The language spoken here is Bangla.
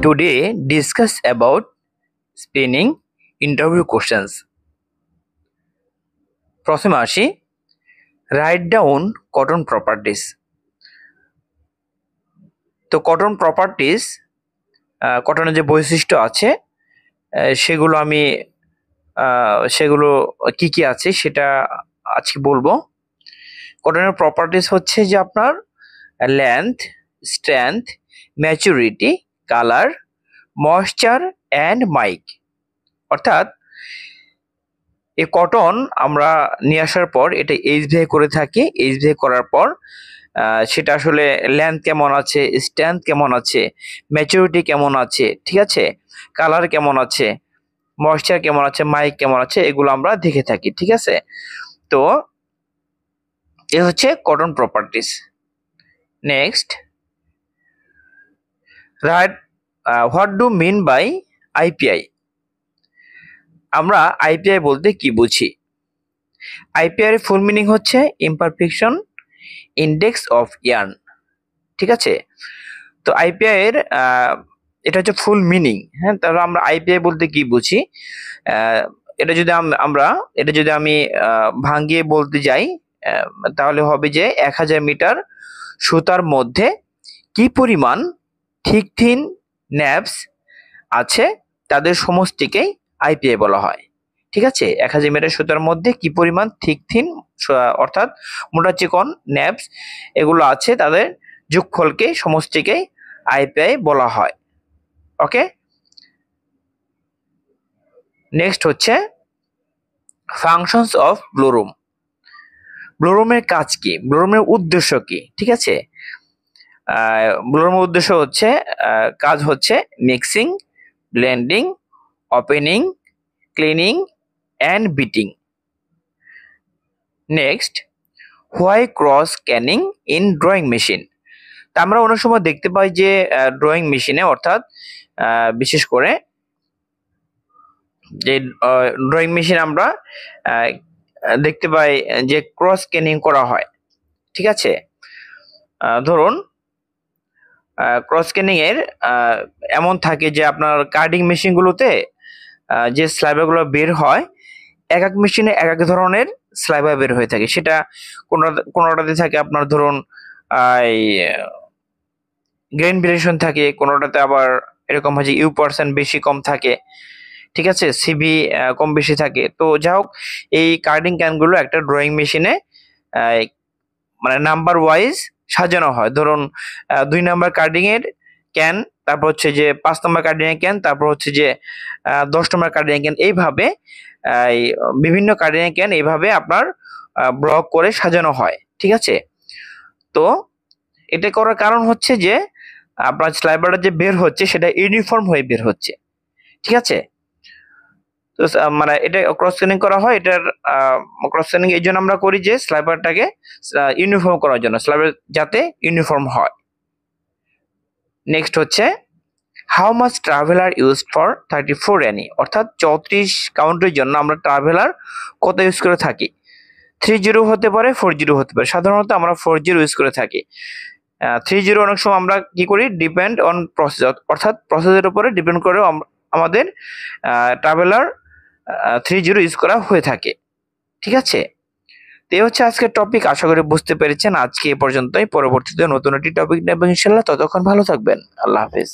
Today discuss about spinning interview questions. প্রথমে আসি, রাইট ডাউন কটন প্রপার্টিস। তো কটন প্রপার্টিস, কটনের যে বৈশিষ্ট্য আছে সেগুলো কি কি আছে সেটা আজকে বলবো। কটনের প্রপার্টিস হচ্ছে যে আপনার length, strength, maturity, colour, moisture and mike. অর্থাৎ এই কটন আমরা নিয়ে আসার পর এটা এইচভিআই করে থাকি। এইচভিআই করার পর সেটা আসলে লেন্থ কেমন আছে, স্ট্রেংথ কেমন আছে, ম্যাচুরিটি কেমন আছে, ঠিক আছে, কালার কেমন আছে, ময়েশ্চার কেমন আছে, মাইক কেমন আছে, এগুলো আমরা দেখে থাকি। ঠিক আছে, তো এ হচ্ছে cotton properties. Next, right what do mean by IPI. আমরা আইপিআই বলতে কি বুঝি? আইপিআই এর ফুল মিনিং হচ্ছে ইমপারফেকশন ইন্ডেক্স অফ ইয়ার্ন। ঠিক আছে, তো আইপিআই এর এটা হচ্ছে ফুল মিনিং। হ্যাঁ, তাহলে আমরা আইপিআই বলতে কি বুঝি? এটা যদি আমি ভাঙিয়ে বলতে যাই তাহলে হবে যে 1000 মিটার সুতার মধ্যে কি পরিমাণ থিন ন্যাবস আছে তাদের সমষ্টিকেই আইপিআই বলা হয়। ঠিক আছে, 1000 মিটার সুতার মধ্যে কি পরিমাণ থিন অর্থাৎ মোটা চিকন ন্যাবস এগুলো আছে তাদের যোগফলকে সমষ্টিকেই আইপিআই বলা হয়। ওকে, নেক্সট হচ্ছে ফাংশনস অফ ব্লোরুম। ব্লোরুমের কাজ কি, ব্লোরুমের উদ্দেশ্য কি? ঠিক আছে, ব্লোরুমের উদ্দেশ্য হচ্ছে কাজ হচ্ছে mixing, blending, opening, cleaning and beating. Next, why cross scanning in drawing machine. তা আমরা অনেক সময় দেখতে পাই যে ড্রয়িং মেশিনে, অর্থাৎ বিশেষ করে যে ড্রয়িং মেশিন আমরা দেখতে পাই যে ক্রস স্ক্যানিং করা হয়। ঠিক আছে, ধরুন ক্রস স্ক্যানিং এর এমন থাকে যে আপনার কার্ডিং মেশিনগুলোতে যে স্লাইভারগুলো বের হয় এক এক মেশিনে এক এক ধরনের স্লাইভার বের হয়ে থাকে। সেটা কোনোটাতে থাকে আপনার ধরুন গ্রেন ভেরিয়েশন থাকে, কোনোটাতে আবার এরকম হয় যে ইউ% বেশি কম থাকে। ঠিক আছে, সিবি কম বেশি থাকে। তো যাই হোক, এই কার্ডিং ক্যানগুলো একটা ড্রয়িং মেশিনে মানে নাম্বার ওয়াইজ সাজানো হয়। ধরুন 2 নাম্বার কার্ডিং এর ক্যান, তারপর হচ্ছে যে 5 নম্বর কার্ডিং এর ক্যান, তারপর হচ্ছে যে 10 নম্বর কার্ডিং এর ক্যান, এইভাবে বিভিন্ন কার্ডিং এর ক্যান এইভাবে আপনার ব্লক করে সাজানো হয়। ঠিক আছে, তো এটা করার কারণ হচ্ছে যে আপনার স্লাইভারটা যে বের হচ্ছে সেটা ইউনিফর্ম হয়ে বের হচ্ছে। ঠিক আছে, তো মানে এটা ক্রস স্ক্যানিং করা হয়। এটার ক্রস স্ক্যানিং এই জন্য আমরা করি যে স্লাইভারটাকে ইউনিফর্ম করার জন্য, স্লাইভার যাতে ইউনিফর্ম হয়। নেক্সট হচ্ছে how much traveller use for 34 NE, অর্থাৎ 34 কাউন্টের জন্য আমরা ট্রাভেলার কত ইউজ করে থাকি? 30 হতে পারে, 40 হতে পারে। সাধারণত আমরা 40 ইউজ করে থাকি। 30 অনেক সময় আমরা কি করি, ডিপেন্ড অন প্রসেস, অর্থাৎ প্রসেসের উপরে ডিপেন্ড করে আমাদের ট্রাভেলার 30 ইউজ করা হয়ে থাকে। ঠিক আছে, তো এই হচ্ছে আজকের টপিক। আশা করি বুঝতে পেরেছেন। আজকে এ পর্যন্তই। পরবর্তীতে নতুন একটি টপিক নেব ইনশাআল্লাহ। ততক্ষণ ভালো থাকবেন। আল্লাহ হাফেজ।